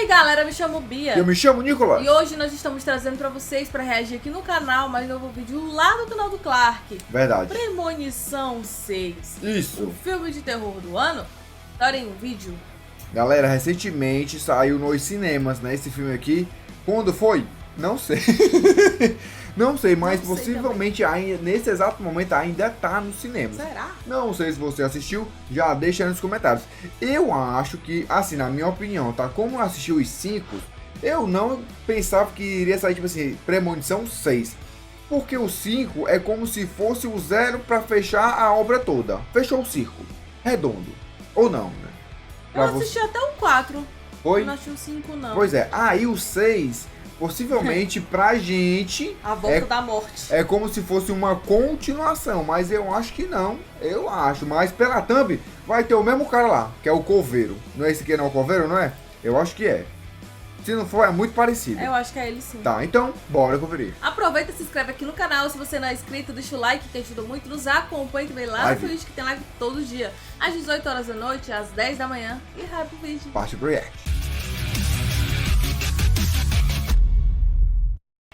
galera, me chamo Bia. Eu me chamo Nicolas. E hoje nós estamos trazendo pra vocês, pra reagir aqui no canal, mais novo vídeo lá do canal do Clark. Verdade. Premonição 6. Isso. O filme de terror do ano. Darem um vídeo. Galera, recentemente saiu nos cinemas, né? Esse filme aqui. Quando foi? Não sei. Não sei, mas Não sei possivelmente ainda, nesse exato momento ainda tá no cinema. Será? Não sei se você assistiu, já deixa aí nos comentários. Eu acho que, assim, na minha opinião, tá? Como eu assisti os 5, eu não pensava que iria sair, tipo assim, Premonição 6. Porque o 5 é como se fosse o 0 pra fechar a obra toda. Fechou o círculo. Redondo. Ou não, né? Eu assisti até o 4. Foi? Eu não assisti o 5, não. Pois é. Aí o 6, possivelmente pra gente... A volta da morte. É como se fosse uma continuação, mas eu acho que não. Eu acho, mas pela thumb vai ter o mesmo cara lá, que é o Coveiro. Não é esse aqui não é o Coveiro, não é? Eu acho que é. Se não for, é muito parecido. Eu acho que é ele sim. Tá, então, bora conferir. Aproveita e se inscreve aqui no canal. Se você não é inscrito, deixa o like que ajuda muito. Nos acompanhe também lá no Twitch, que tem live todo dia. Às 18 horas da noite, às 10 da manhã. E rápido o vídeo. Parte pro react.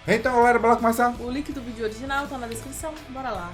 Então, galera, bora começar? O link do vídeo original tá na descrição. Bora lá.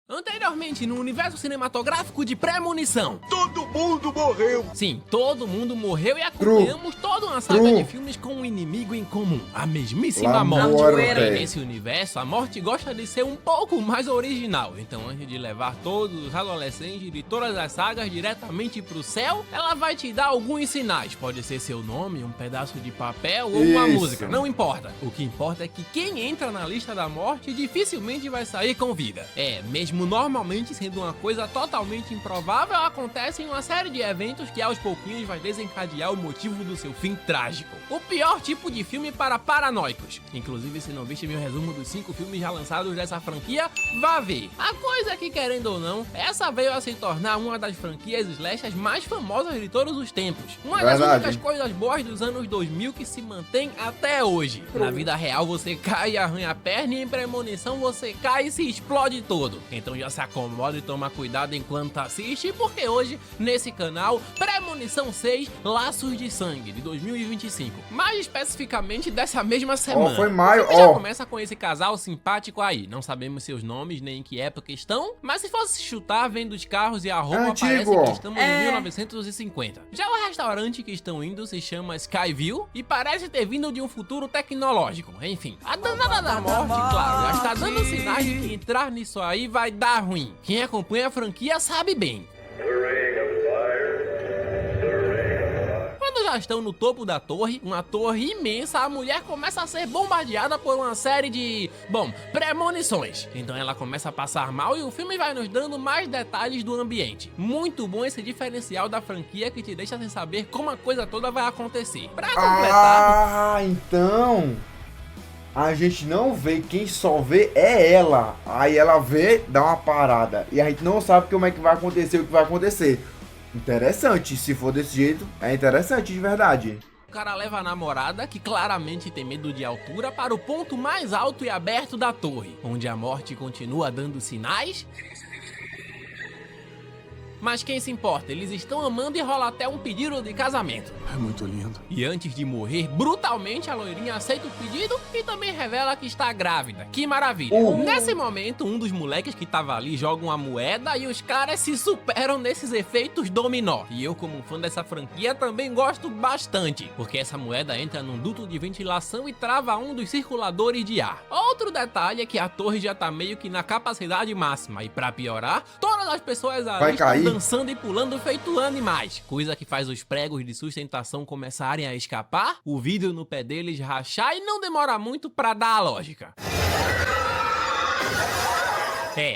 Anteriormente, no universo cinematográfico de Premonição. Todo mundo morreu! Sim, todo mundo morreu e acompanhamos toda uma saga de filmes com um inimigo em comum, a mesmíssima morte. Porém, nesse universo, a morte gosta de ser um pouco mais original. Então, antes de levar todos os adolescentes de todas as sagas diretamente pro céu, ela vai te dar alguns sinais. Pode ser seu nome, um pedaço de papel ou uma música, não importa. O que importa é que quem entra na lista da morte dificilmente vai sair com vida. Mesmo normalmente sendo uma coisa totalmente improvável, acontecem uma série de eventos que aos pouquinhos vai desencadear o motivo do seu fim trágico. O pior tipo de filme para paranoicos. Inclusive, se não viste meu resumo dos 5 filmes já lançados dessa franquia, vá ver. A coisa é que, querendo ou não, essa veio a se tornar uma das franquias slashers mais famosas de todos os tempos. Uma das únicas coisas boas dos anos 2000 que se mantém até hoje. Na vida real você cai e arranha a perna, e em Premonição você cai e se explode todo. Então já se acomoda e toma cuidado enquanto assiste, porque hoje, nesse canal, Premonição 6, Laços de Sangue, de 2025. Mais especificamente dessa mesma semana. Foi maio, já começa com esse casal simpático aí. Não sabemos seus nomes, nem em que época estão, mas se fosse chutar, vendo os carros e a roupa, parece que estamos em 1950. Já o restaurante que estão indo se chama Skyview e parece ter vindo de um futuro tecnológico. Enfim, a danada da morte, claro, já está dando sinais de que entrar nisso aí vai dar ruim. Quem acompanha a franquia sabe bem. Quando já estão no topo da torre, uma torre imensa, a mulher começa a ser bombardeada por uma série de, premonições. Então ela começa a passar mal e o filme vai nos dando mais detalhes do ambiente. Muito bom esse diferencial da franquia que te deixa sem saber como a coisa toda vai acontecer. Pra completar... então... A gente não vê, quem só vê é ela. Aí ela vê, dá uma parada. E a gente não sabe como é que vai acontecer, o que vai acontecer. Interessante, se for desse jeito, é interessante de verdade. O cara leva a namorada, que claramente tem medo de altura, para o ponto mais alto e aberto da torre, onde a morte continua dando sinais. Mas quem se importa, eles estão amando e rola até um pedido de casamento. É muito lindo. E antes de morrer, brutalmente a loirinha aceita o pedido e também revela que está grávida. Que maravilha. Nesse momento, um dos moleques que tava ali joga uma moeda e os caras se superam nesses efeitos dominó. E eu, como fã dessa franquia, também gosto bastante, porque essa moeda entra num duto de ventilação e trava um dos circuladores de ar. Outro detalhe é que a torre já tá meio que na capacidade máxima e, pra piorar, todas as pessoas ali estão dançando e pulando feito animais, coisa que faz os pregos de sustentação começarem a escapar, o vidro no pé deles rachar e não demora muito pra dar a lógica.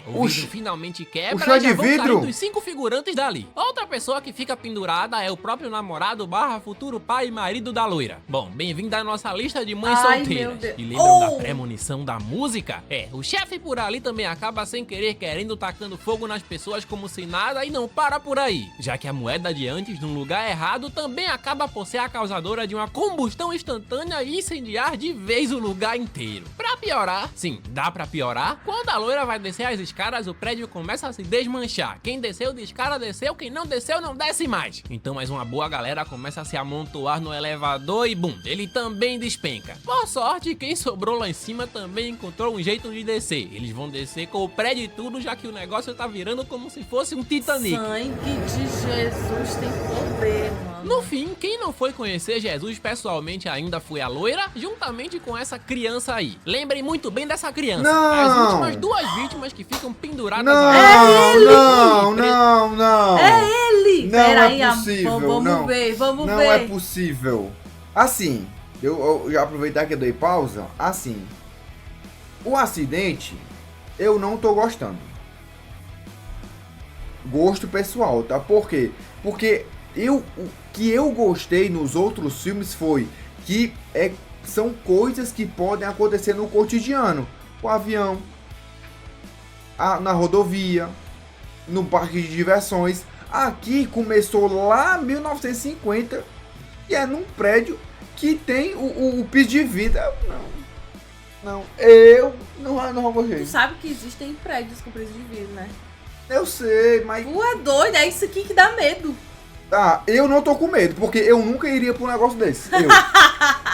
O vidro finalmente quebra e já vão saindo os 5 figurantes dali. Outra pessoa que fica pendurada é o próprio namorado / futuro pai e marido da loira. Bom, bem-vindo à nossa lista de mães solteiras. E lembram da premonição da música? O chefe por ali também acaba sem querer querendo tacando fogo nas pessoas como se nada e não para por aí. Já que a moeda de antes, num lugar errado, também acaba por ser a causadora de uma combustão instantânea e incendiar de vez o lugar inteiro. Pra piorar, sim, dá pra piorar, quando a loira vai descer as escadas, o prédio começa a se desmanchar. Quem desceu de escada desceu, quem não desceu não desce mais. Então mais uma boa galera começa a se amontoar no elevador e bum, ele também despenca. Por sorte, quem sobrou lá em cima também encontrou um jeito de descer. Eles vão descer com o prédio e tudo, já que o negócio tá virando como se fosse um Titanic. Sangue de Jesus tem poder, mano. No fim, quem não foi conhecer Jesus pessoalmente ainda foi a loira, juntamente com essa criança aí. Lembrem muito bem dessa criança. Não. As últimas duas vítimas que ficam penduradas Não, não. É ele! Não Peraí, é possível. vamos ver. Não é possível. Assim, eu já aproveitar que eu dei pausa. Assim, o acidente, eu não tô gostando. Gosto pessoal, tá? Por quê? Porque o que eu gostei nos outros filmes foi que são coisas que podem acontecer no cotidiano. O avião, na rodovia, no parque de diversões. Aqui começou lá em 1950 e é num prédio que tem o piso de vida. Eu não gostei. Tu sabe que existem prédios com piso de vidro, né? Eu sei, mas... Tu é doido, é isso aqui que dá medo. Ah, eu não tô com medo, porque eu nunca iria pra um negócio desse.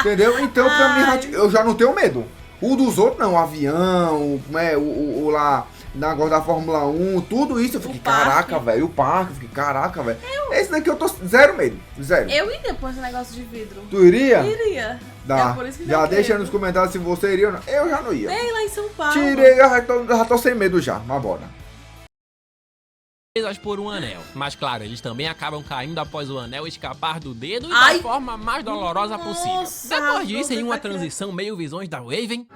Entendeu? Então, pra mim, eu já não tenho medo. O dos outros, não. O avião, o lá, negócio da Fórmula 1, tudo isso. Eu fiquei, caraca, velho. O parque, eu fiquei, caraca, velho. Esse daqui eu tô zero medo. Zero. Eu iria pôr esse negócio de vidro. Tu iria? Iria. Dá. É por isso que já deixa aí nos comentários se você iria ou não. Eu já não ia. Nem lá em São Paulo. Tirei, eu já tô sem medo já. Mas bora. Por um anel. Mas claro, eles também acabam caindo após o anel escapar do dedo e Ai. da forma mais dolorosa possível. Nossa, Depois disso, em uma tá transição meio visões da Raven...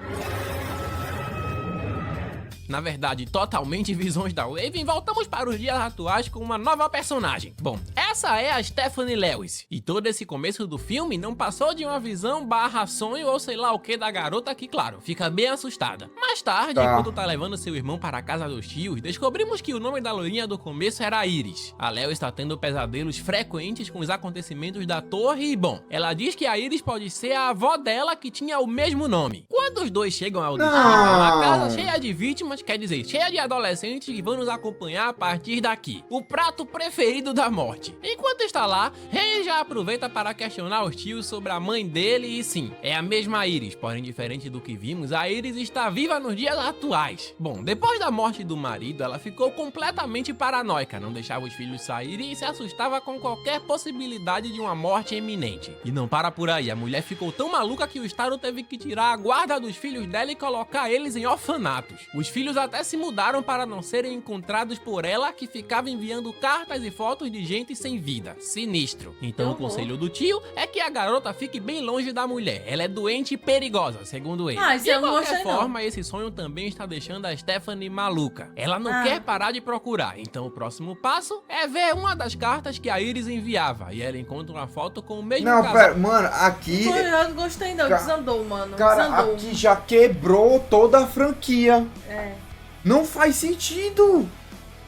Na verdade, totalmente visões da Raven, voltamos para os dias atuais com uma nova personagem. Bom, essa é a Stephanie Lewis. E todo esse começo do filme não passou de uma visão / sonho ou sei lá o que da garota que, claro, fica bem assustada. Mais tarde, enquanto tá levando seu irmão para a casa dos tios, descobrimos que o nome da loirinha do começo era Iris. A Lewis está tendo pesadelos frequentes com os acontecimentos da torre e, bom, ela diz que a Iris pode ser a avó dela que tinha o mesmo nome. Quando os dois chegam ao destino, uma casa cheia de vítimas, quer dizer, cheia de adolescentes que vão nos acompanhar a partir daqui. O prato preferido da morte. Enquanto está lá, Henry já aproveita para questionar os tios sobre a mãe dele e sim, é a mesma Iris, porém diferente do que vimos, a Iris está viva nos dias atuais. Bom, depois da morte do marido, ela ficou completamente paranoica, não deixava os filhos saírem e se assustava com qualquer possibilidade de uma morte iminente. E não para por aí, a mulher ficou tão maluca que o Estado teve que tirar a guarda dos filhos dela e colocar eles em orfanatos. Os filhos até se mudaram para não serem encontrados por ela, que ficava enviando cartas e fotos de gente sem vida. Sinistro. Então o conselho do tio é que a garota fique bem longe da mulher. Ela é doente e perigosa, segundo ele. De qualquer forma, esse sonho também está deixando a Stephanie maluca. Ela não quer parar de procurar. Então o próximo passo é ver uma das cartas que a Iris enviava. E ela encontra uma foto com o mesmo casal. Não, pera, mano, aqui... Eu não gostei não, desandou, mano. Cara, desandou. Aqui já quebrou toda a franquia. É. Não faz sentido.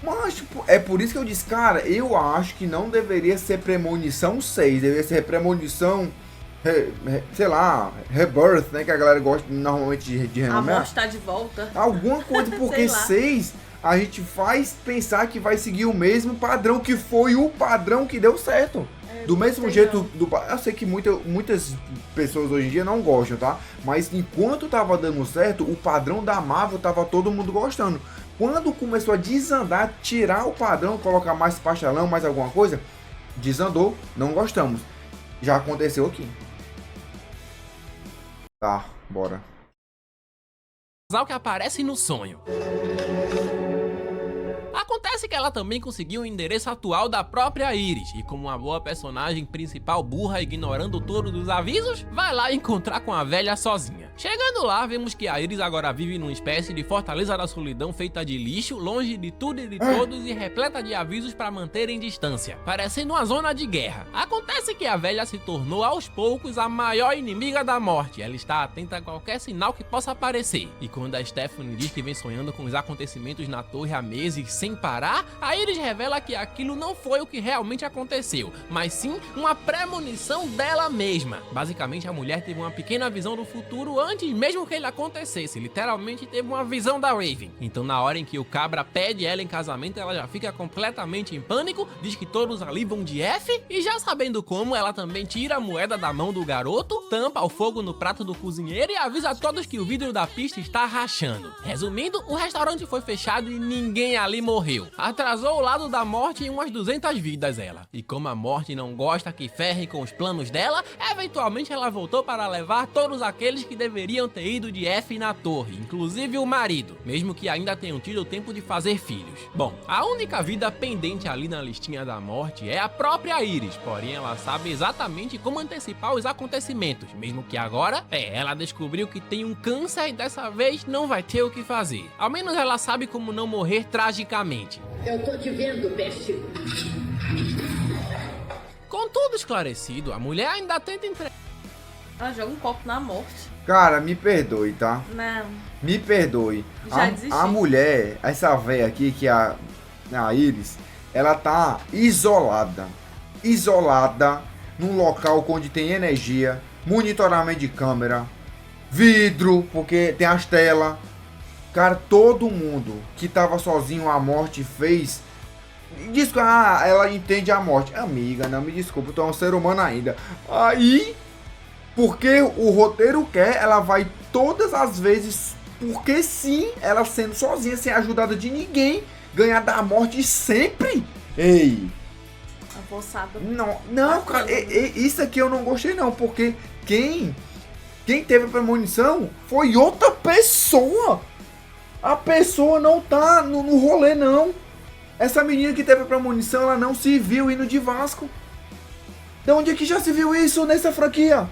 Mas, tipo, é por isso que eu disse, cara, eu acho que não deveria ser Premonição 6. Deveria ser Premonição, sei lá, Rebirth, né? Que a galera gosta normalmente de renomear. A morte tá de volta. Alguma coisa, porque 6 a gente faz pensar que vai seguir o mesmo padrão, que foi o padrão que deu certo. Do mesmo jeito, eu sei que muitas pessoas hoje em dia não gostam, tá? Mas enquanto tava dando certo, o padrão da Marvel tava todo mundo gostando. Quando começou a desandar, tirar o padrão, colocar mais pastelão, mais alguma coisa, desandou, não gostamos. Já aconteceu aqui. Tá, bora. Casal que aparece no sonho. Acontece que ela também conseguiu o endereço atual da própria Iris, e como uma boa personagem principal burra ignorando todos os avisos, vai lá encontrar com a velha sozinha. Chegando lá, vemos que a Iris agora vive numa espécie de fortaleza da solidão feita de lixo, longe de tudo e de todos e repleta de avisos para manterem distância, parecendo uma zona de guerra. Acontece que a velha se tornou aos poucos a maior inimiga da morte, ela está atenta a qualquer sinal que possa aparecer, e quando a Stephanie diz que vem sonhando com os acontecimentos na torre há meses sem parar, a Iris revela que aquilo não foi o que realmente aconteceu, mas sim uma premonição dela mesma. Basicamente, a mulher teve uma pequena visão do futuro antes antes mesmo que ele acontecesse, literalmente teve uma visão da Raven. Então na hora em que o cabra pede ela em casamento, ela já fica completamente em pânico, diz que todos ali vão de F, e já sabendo como, ela também tira a moeda da mão do garoto, tampa o fogo no prato do cozinheiro e avisa a todos que o vidro da pista está rachando. Resumindo, o restaurante foi fechado e ninguém ali morreu. Atrasou o lado da morte em umas 200 vidas ela. E como a morte não gosta que ferre com os planos dela, eventualmente ela voltou para levar todos aqueles que deveriam ter ido de F na torre, inclusive o marido, mesmo que ainda tenham tido tempo de fazer filhos. Bom, a única vida pendente ali na listinha da morte é a própria Iris, porém ela sabe exatamente como antecipar os acontecimentos, mesmo que agora, ela descobriu que tem um câncer e dessa vez não vai ter o que fazer. Ao menos ela sabe como não morrer tragicamente. Eu tô te vendo, peste. Com tudo esclarecido, a mulher ainda tenta entregar. Ela joga um copo na morte. Cara, me perdoe, tá? Não. Me perdoe. Já desisti. A mulher, essa véia aqui, que é a Iris, ela tá isolada. Isolada num local onde tem energia, monitoramento de câmera, vidro, porque tem as telas. Cara, todo mundo que tava sozinho, a morte fez. Diz que ela entende a morte. Amiga, não me desculpa, tu é um ser humano ainda. Aí, porque o roteiro quer, ela vai todas as vezes, porque sim, ela sendo sozinha, sem ajudada de ninguém, ganhar da morte sempre. Ei. Forçada. Não, cara, isso aqui eu não gostei não, porque quem teve a premonição foi outra pessoa. A pessoa não tá no rolê, não. Essa menina que teve a premonição, ela não se viu indo de Vasco. De onde é que já se viu isso nessa franquia?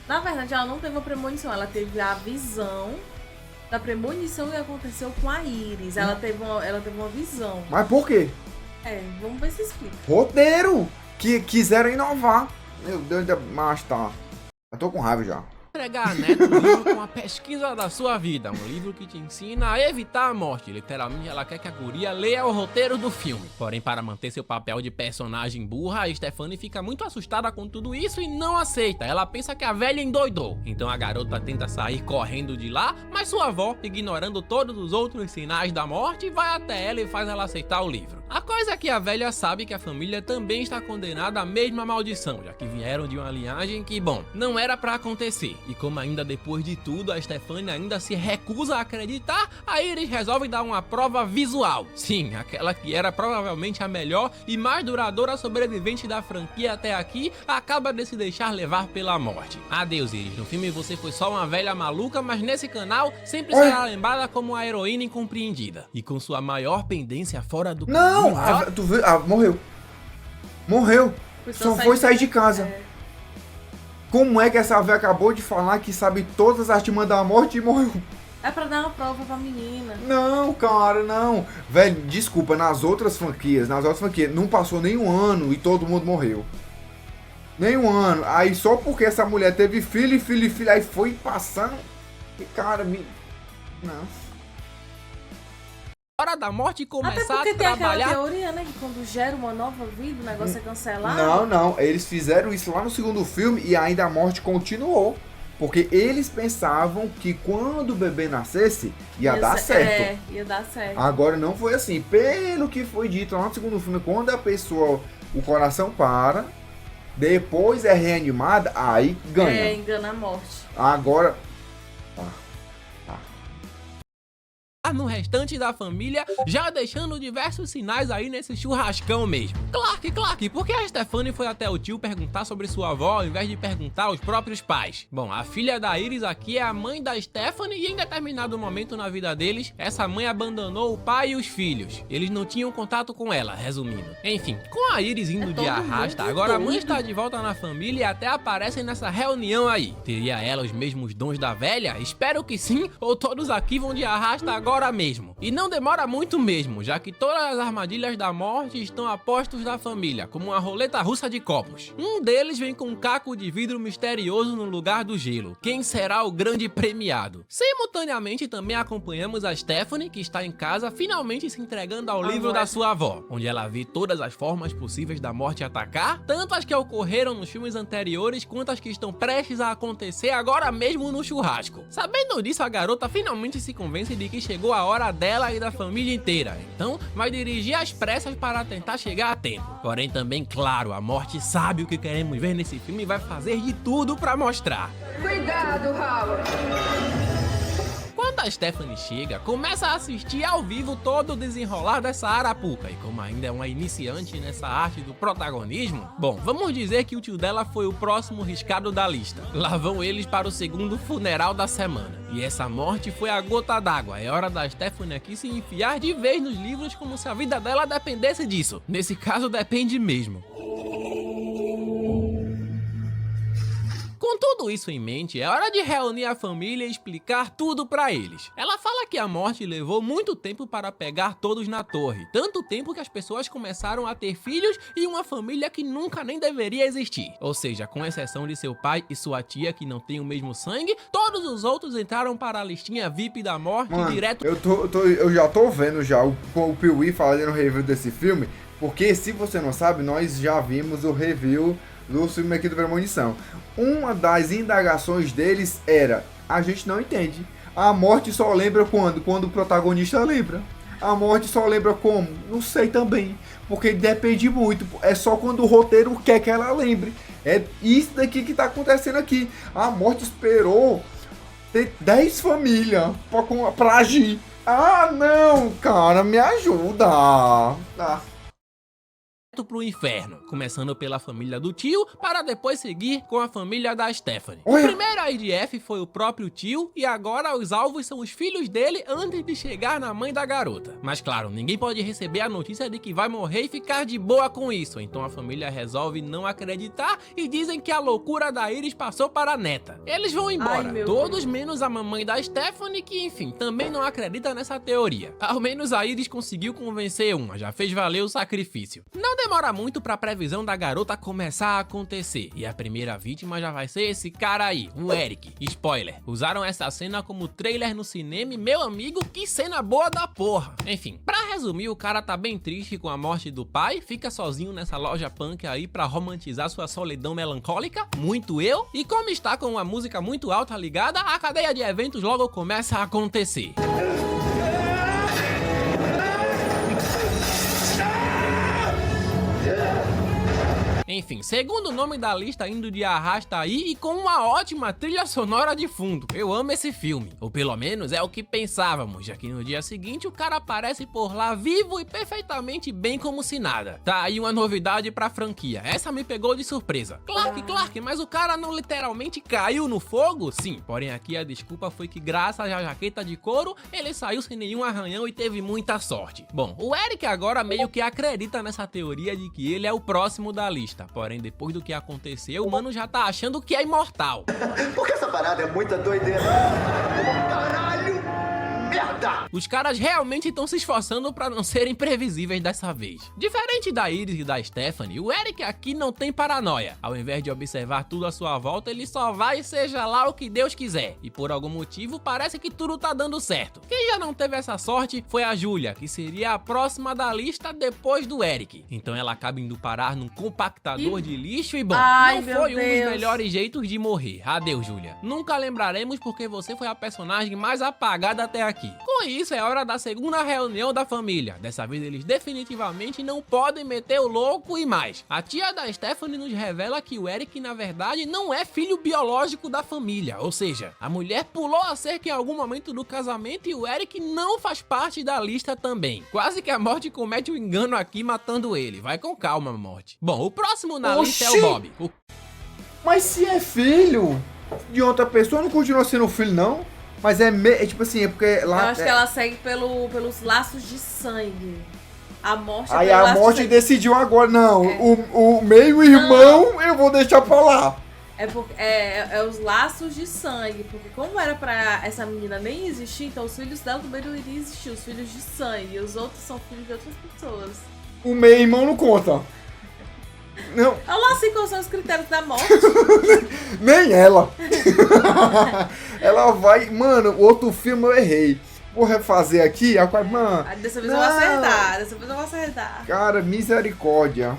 Na verdade, ela não teve a premonição, ela teve a visão da premonição que aconteceu com a Iris. Ela teve uma visão. Mas por quê? Vamos ver se explica. Roteiro! Que quiseram inovar. Meu Deus, mas tá. Eu tô com raiva já. Entregar a Neto um livro com a pesquisa da sua vida, um livro que te ensina a evitar a morte. Literalmente ela quer que a guria leia o roteiro do filme. Porém, para manter seu papel de personagem burra, a Stephanie fica muito assustada com tudo isso e não aceita. Ela pensa que a velha endoidou. Então a garota tenta sair correndo de lá, mas sua avó, ignorando todos os outros sinais da morte, vai até ela e faz ela aceitar o livro. A coisa é que a velha sabe que a família também está condenada à mesma maldição, já que vieram de uma linhagem que, bom, não era pra acontecer. E como ainda depois de tudo a Stephanie ainda se recusa a acreditar, a Iris resolve dar uma prova visual. Sim, aquela que era provavelmente a melhor e mais duradoura sobrevivente da franquia até aqui, acaba de se deixar levar pela morte. Adeus, Iris, no filme você foi só uma velha maluca, mas nesse canal sempre será lembrada como a heroína incompreendida. E com sua maior pendência fora do Não, tu viu? Morreu. Morreu. Só foi sair de casa. Como é que essa velha acabou de falar que sabe todas as artimanhas da morte e morreu? É pra dar uma prova pra menina. Não, cara, não. Velho, desculpa, nas outras franquias, não passou nem um ano e todo mundo morreu. Nem um ano. Aí só porque essa mulher teve filho, aí foi passando. E cara, não. Hora da morte começar a trabalhar. Até porque tem aquela teoria, né, que quando gera uma nova vida, o negócio é cancelado. Não, eles fizeram isso lá no segundo filme e ainda a morte continuou. Porque eles pensavam que quando o bebê nascesse, ia dar certo. Ia dar certo. Agora não foi assim. Pelo que foi dito lá no segundo filme, quando a pessoa, o coração para, depois é reanimada, aí ganha. Engana a morte. Agora... no restante da família, já deixando diversos sinais aí nesse churrascão mesmo. Clark, por que a Stephanie foi até o tio perguntar sobre sua avó ao invés de perguntar aos próprios pais? Bom, a filha da Iris aqui é a mãe da Stephanie e em determinado momento na vida deles, essa mãe abandonou o pai e os filhos. Eles não tinham contato com ela, resumindo. Enfim, com a Iris indo de arrasta, agora a mãe está de volta na família e até aparecem nessa reunião aí. Teria ela os mesmos dons da velha? Espero que sim, ou todos aqui vão de arrasta agora agora mesmo. E não demora muito mesmo, já que todas as armadilhas da morte estão a postos da família, como uma roleta russa de copos. Um deles vem com um caco de vidro misterioso no lugar do gelo. Quem será o grande premiado? Simultaneamente também acompanhamos a Stephanie, que está em casa, finalmente se entregando ao livro da sua avó, onde ela vê todas as formas possíveis da morte atacar, tanto as que ocorreram nos filmes anteriores, quanto as que estão prestes a acontecer agora mesmo no churrasco. Sabendo disso, a garota finalmente se convence de que chegou a hora dela e da família inteira, então vai dirigir às pressas para tentar chegar a tempo. Porém também, claro, a morte sabe o que queremos ver nesse filme e vai fazer de tudo para mostrar. Cuidado, Howard! Quando a Stephanie chega, começa a assistir ao vivo todo o desenrolar dessa arapuca, e como ainda é uma iniciante nessa arte do protagonismo, bom, vamos dizer que o tio dela foi o próximo riscado da lista. Lá vão eles para o segundo funeral da semana. E essa morte foi a gota d'água. É hora da Stephanie aqui se enfiar de vez nos livros como se a vida dela dependesse disso. Nesse caso, depende mesmo. Com tudo isso em mente, é hora de reunir a família e explicar tudo pra eles. Ela fala que a morte levou muito tempo para pegar todos na torre, tanto tempo que as pessoas começaram a ter filhos e uma família que nunca nem deveria existir. Ou seja, com exceção de seu pai e sua tia que não têm o mesmo sangue, todos os outros entraram para a listinha VIP da morte. Mano, direto... Eu já tô vendo já o Piuí fazendo review desse filme, porque se você não sabe, nós já vimos o review do filme aqui do Premonição. Uma das indagações deles era: a gente não entende. A morte só lembra quando o protagonista lembra. A morte só lembra como? Não sei também. Porque depende muito. É só quando o roteiro quer que ela lembre. É isso daqui que tá acontecendo aqui. A morte esperou ter 10 famílias pra agir. Ah, não, cara, me ajuda. Pro inferno, começando pela família do tio, para depois seguir com a família da Stephanie. Oi. O primeiro IDF foi o próprio tio, e agora os alvos são os filhos dele antes de chegar na mãe da garota. Mas claro, ninguém pode receber a notícia de que vai morrer e ficar de boa com isso, então a família resolve não acreditar e dizem que a loucura da Iris passou para a neta. Eles vão embora, todos menos a mamãe da Stephanie, que enfim, também não acredita nessa teoria. Ao menos a Iris conseguiu convencer uma, já fez valer o sacrifício. Não demora muito pra previsão da garota começar a acontecer, e a primeira vítima já vai ser esse cara aí, o Eric. Spoiler, usaram essa cena como trailer no cinema e, meu amigo, que cena boa da porra. Enfim, pra resumir, o cara tá bem triste com a morte do pai, fica sozinho nessa loja punk aí pra romantizar sua solidão melancólica, muito eu, e como está com uma música muito alta ligada, a cadeia de eventos logo começa a acontecer. Enfim, segundo nome da lista indo de arrasta aí e com uma ótima trilha sonora de fundo. Eu amo esse filme, ou pelo menos é o que pensávamos, já que no dia seguinte o cara aparece por lá vivo e perfeitamente bem como se nada. Tá aí uma novidade pra franquia, essa me pegou de surpresa. Clark, mas o cara não literalmente caiu no fogo? Sim, porém aqui a desculpa foi que graças à jaqueta de couro, ele saiu sem nenhum arranhão e teve muita sorte. Bom, o Eric agora meio que acredita nessa teoria de que ele é o próximo da lista. Porém, depois do que aconteceu, o mano já tá achando que é imortal. Porque essa parada é muita doideira. Caralho! Merda! Os caras realmente estão se esforçando pra não serem previsíveis dessa vez. Diferente da Iris e da Stephanie, o Eric aqui não tem paranoia. Ao invés de observar tudo à sua volta, ele só vai seja lá o que Deus quiser. E por algum motivo, parece que tudo tá dando certo. Quem já não teve essa sorte foi a Julia, que seria a próxima da lista depois do Eric. Então ela acaba indo parar num compactador de lixo e bom, não foi um dos melhores jeitos de morrer. Adeus, Julia. Nunca lembraremos porque você foi a personagem mais apagada até aqui. Com isso, é hora da segunda reunião da família. Dessa vez eles definitivamente não podem meter o louco e mais. A tia da Stephanie nos revela que o Eric na verdade não é filho biológico da família, ou seja, a mulher pulou a cerca em algum momento do casamento e o Eric não faz parte da lista também. Quase que a morte comete um engano aqui matando ele. Vai com calma, morte. Bom, o próximo na lista é o Bob. Mas se é filho de outra pessoa, não continua sendo filho não? Mas é tipo assim, é porque lá... Eu acho que ela segue pelos laços de sangue. A morte aí a morte decidiu agora, não, o meio irmão eu vou deixar pra lá. É os laços de sangue, porque como era pra essa menina nem existir, então os filhos dela também não iriam existir, os filhos de sangue, e os outros são filhos de outras pessoas. O meio-irmão não conta. Não. Olha lá assim quais são os critérios da morte. Nem ela. Ela vai... Mano, o outro filme eu errei. Vou refazer aqui, mano... Dessa vez eu vou acertar, Cara, misericórdia.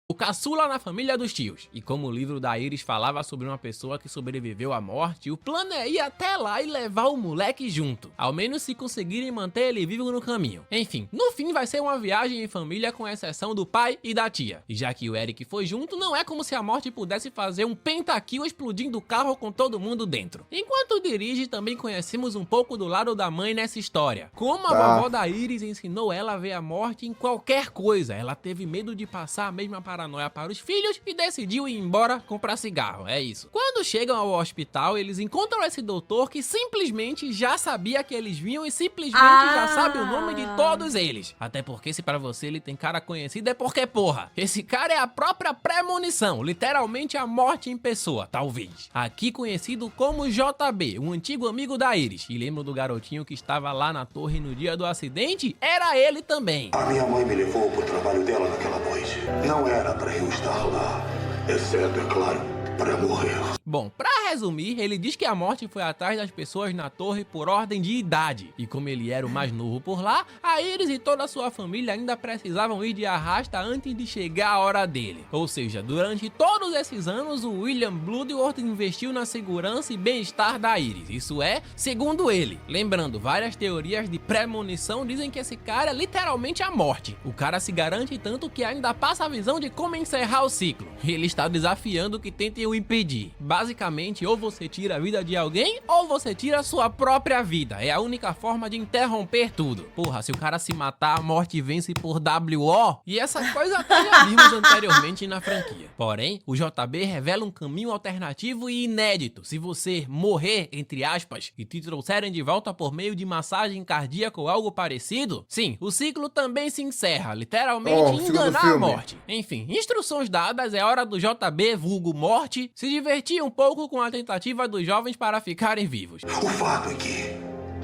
O caçula na família dos tios. E como o livro da Iris falava sobre uma pessoa que sobreviveu à morte, o plano é ir até lá e levar o moleque junto. Ao menos se conseguirem manter ele vivo no caminho. Enfim, no fim vai ser uma viagem em família com exceção do pai e da tia. E já que o Eric foi junto, não é como se a morte pudesse fazer um pentakill explodindo o carro com todo mundo dentro. Enquanto dirige, também conhecemos um pouco do lado da mãe nessa história. Como a vovó da Iris ensinou ela a ver a morte em qualquer coisa. Ela teve medo de passar a mesma paranoia para os filhos e decidiu ir embora comprar cigarro, é isso. Quando chegam ao hospital, eles encontram esse doutor que simplesmente já sabia que eles vinham e simplesmente já sabe o nome de todos eles. Até porque se pra você ele tem cara conhecido é porque, porra, esse cara é a própria premonição, literalmente a morte em pessoa, talvez. Aqui conhecido como JB, um antigo amigo da Iris. E lembra do garotinho que estava lá na torre no dia do acidente? Era ele também. A minha mãe me levou pro trabalho dela naquela noite. Não era pra eu estar lá, exceto, é claro, pra morrer. Bom, pra resumir, ele diz que a morte foi atrás das pessoas na torre por ordem de idade. E como ele era o mais novo por lá, a Iris e toda a sua família ainda precisavam ir de arrasta antes de chegar a hora dele. Ou seja, durante todos esses anos, o William Bloodworth investiu na segurança e bem-estar da Iris. Isso é, segundo ele. Lembrando, várias teorias de premonição dizem que esse cara é literalmente a morte. O cara se garante tanto que ainda passa a visão de como encerrar o ciclo. Ele está desafiando que tentem o impedir. Basicamente, ou você tira a vida de alguém, ou você tira a sua própria vida. É a única forma de interromper tudo. Porra, se o cara se matar, a morte vence por WO. E essa coisa até já vimos anteriormente na franquia. Porém, o JB revela um caminho alternativo e inédito. Se você morrer, entre aspas, e te trouxerem de volta por meio de massagem cardíaca ou algo parecido, sim, o ciclo também se encerra. Literalmente enganar a morte. Enfim, instruções dadas, é hora do JB, vulgo morte, se divertir um pouco com a tentativa dos jovens para ficarem vivos. O fato é que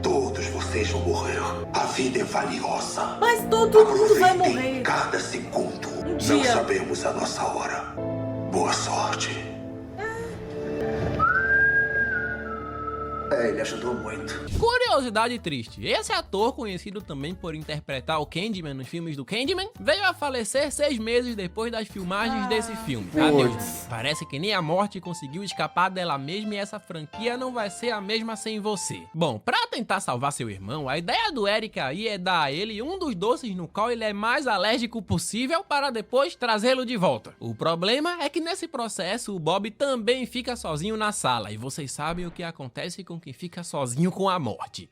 todos vocês vão morrer. A vida é valiosa. Mas todo mundo vai morrer. Cada segundo. Um dia. Não sabemos a nossa hora. Boa sorte. Ele ajudou muito. Curiosidade triste, esse ator, conhecido também por interpretar o Candyman nos filmes do Candyman, veio a falecer 6 meses depois das filmagens desse filme. Adeus. Parece que nem a morte conseguiu escapar dela mesma e essa franquia não vai ser a mesma sem você. Bom, pra tentar salvar seu irmão, a ideia do Eric aí é dar a ele um dos doces no qual ele é mais alérgico possível para depois trazê-lo de volta. O problema é que nesse processo o Bob também fica sozinho na sala e vocês sabem o que acontece com quem fica sozinho com a morte.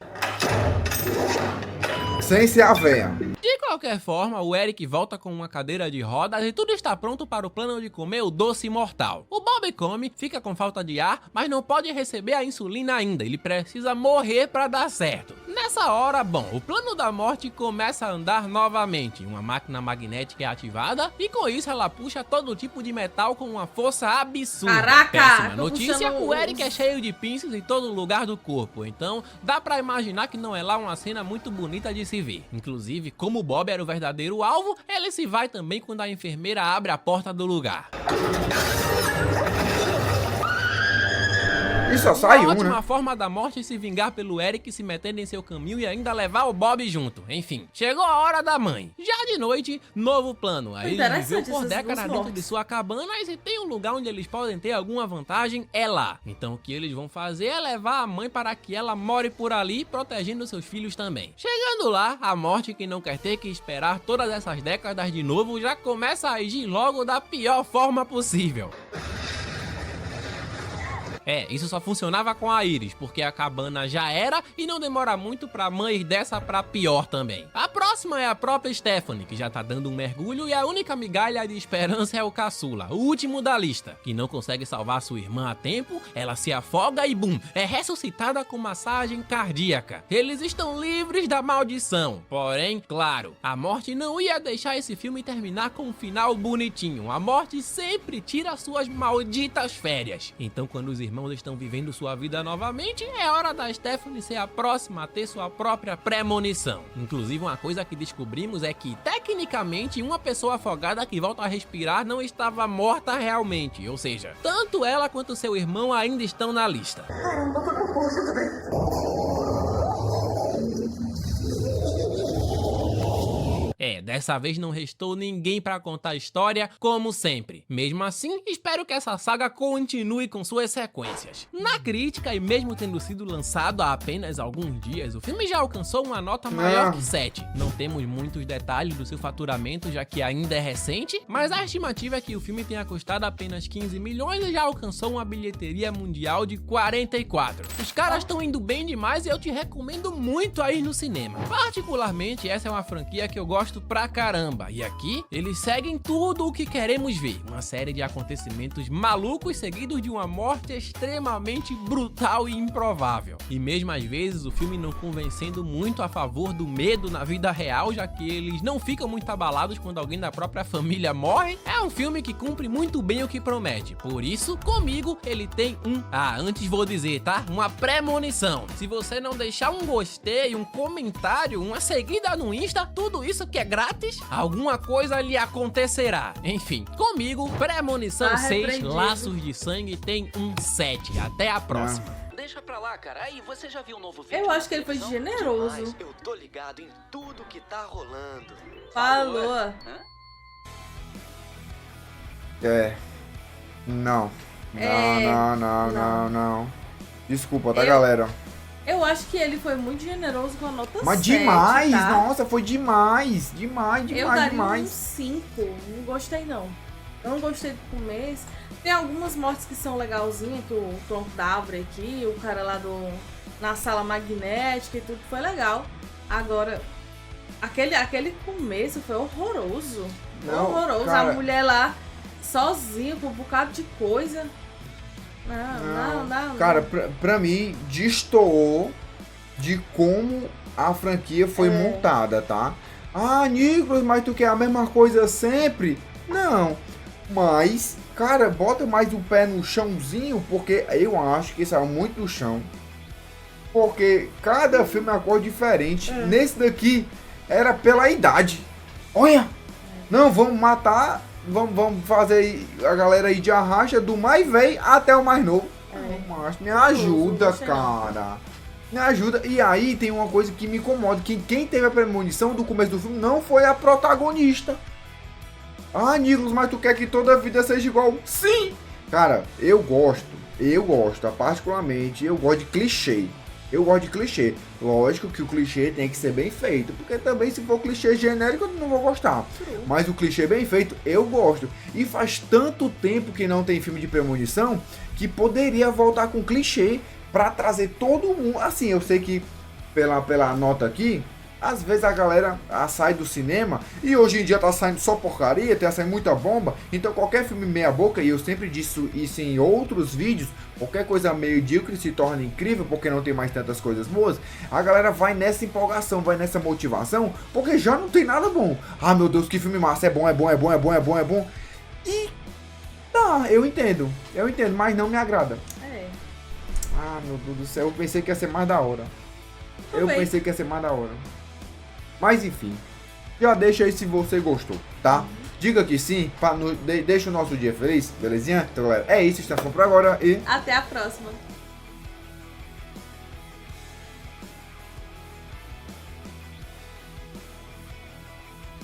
Sem ser a véia. De qualquer forma, o Eric volta com uma cadeira de rodas e tudo está pronto para o plano de comer o doce mortal. O Bob come, fica com falta de ar, mas não pode receber a insulina ainda, ele precisa morrer para dar certo. Nessa hora, bom, o plano da morte começa a andar novamente, uma máquina magnética é ativada e com isso ela puxa todo tipo de metal com uma força absurda. Caraca! Péssima notícia, o Eric é cheio de pinças em todo lugar do corpo, então dá pra imaginar que não é lá uma cena muito bonita de se ver. Inclusive, como o Bob era o verdadeiro alvo, ele se vai também quando a enfermeira abre a porta do lugar. E só sai uma um, ótima né? forma da morte se vingar pelo Eric se metendo em seu caminho e ainda levar o Bob junto. Enfim, chegou a hora da mãe. Já de noite, novo plano. Aí eles viveu por décadas dentro de sua cabana e se tem um lugar onde eles podem ter alguma vantagem, é lá. Então o que eles vão fazer é levar a mãe para que ela more por ali, protegendo seus filhos também. Chegando lá, a morte, que não quer ter que esperar todas essas décadas de novo, já começa a agir logo da pior forma possível. Isso só funcionava com a Iris, porque a cabana já era e não demora muito pra mãe ir dessa pra pior também. A próxima próxima é a própria Stephanie, que já tá dando um mergulho, e a única migalha de esperança é o caçula, o último da lista, que não consegue salvar sua irmã a tempo, ela se afoga e bum, é ressuscitada com massagem cardíaca. Eles estão livres da maldição, porém, claro, a morte não ia deixar esse filme terminar com um final bonitinho. A morte sempre tira suas malditas férias. Então, quando os irmãos estão vivendo sua vida novamente, é hora da Stephanie ser a próxima a ter sua própria premonição. Inclusive, uma coisa que descobrimos é que, tecnicamente, uma pessoa afogada que volta a respirar não estava morta realmente. Ou seja, tanto ela quanto seu irmão ainda estão na lista. Caramba, foi por força também. Dessa vez não restou ninguém pra contar a história, como sempre. Mesmo assim, espero que essa saga continue com suas sequências. Na crítica, e mesmo tendo sido lançado há apenas alguns dias, o filme já alcançou uma nota maior que 7. Não temos muitos detalhes do seu faturamento, já que ainda é recente, mas a estimativa é que o filme tenha custado apenas 15 milhões e já alcançou uma bilheteria mundial de 44. Os caras estão indo bem demais e eu te recomendo muito a ir no cinema. Particularmente, essa é uma franquia que eu gosto pra caramba, e aqui eles seguem tudo o que queremos ver, uma série de acontecimentos malucos seguidos de uma morte extremamente brutal e improvável. E mesmo às vezes o filme não convencendo muito a favor do medo na vida real, já que eles não ficam muito abalados quando alguém da própria família morre, é um filme que cumpre muito bem o que promete. Por isso, comigo, ele tem antes vou dizer, tá? Uma premonição. Se você não deixar um gostei, um comentário, uma seguida no Insta, tudo isso que é grátis, alguma coisa lhe acontecerá. Enfim, comigo, Premonição 6, Laços de Sangue tem um 7. Até a próxima. Deixa pra lá, cara. Aí, você já viu um novo vídeo? Eu acho que ele foi generoso. Demais. Eu tô ligado em tudo que tá rolando. Falou. Não. Não. Desculpa, tá, galera? Eu acho que ele foi muito generoso com a nota 7. Mas demais, tá? Nossa, foi demais. Eu daria um 5. Não gostei, não. Não gostei do começo. Tem algumas mortes que são legalzinhas, que o tronco da árvore aqui, o cara lá na sala magnética e tudo, foi legal. Agora, aquele começo foi horroroso. Horroroso. Cara... A mulher lá, sozinha, com um bocado de coisa. Não. Cara, pra mim, destoou de como a franquia foi montada, tá? Ah, Nicolas, mas tu quer a mesma coisa sempre? Não. Mas, cara, bota mais o pé no chãozinho, porque eu acho que saiu muito do chão. Porque cada filme é uma cor diferente. Nesse daqui, era pela idade. Olha! Não, vamos matar... Vamos fazer a galera aí de arracha do mais velho até o mais novo. Mas me ajuda, cara. Me ajuda. E aí tem uma coisa que me incomoda. Que quem teve a premonição do começo do filme não foi a protagonista. Ah, Nicolas, mas tu quer que toda a vida seja igual? Sim! Cara, eu gosto, particularmente, eu gosto de clichê. Lógico que o clichê tem que ser bem feito, porque também se for clichê genérico eu não vou gostar. Mas o clichê bem feito eu gosto. E faz tanto tempo que não tem filme de premonição que poderia voltar com clichê pra trazer todo mundo. Assim, eu sei que pela nota aqui, às vezes a galera sai do cinema e hoje em dia tá saindo só porcaria, tá saindo muita bomba. Então qualquer filme meia boca, e eu sempre disse isso em outros vídeos, qualquer coisa medíocre se torna incrível porque não tem mais tantas coisas boas. A galera vai nessa empolgação, vai nessa motivação, porque já não tem nada bom. Ah, meu Deus, que filme massa, é bom. E tá, eu entendo, mas não me agrada. Ah, meu Deus do céu, eu pensei que ia ser mais da hora. Mas enfim, já deixa aí se você gostou, tá? Diga que sim, deixa o nosso dia feliz, belezinha? Então galera, é isso, estamos por agora e... Até a próxima.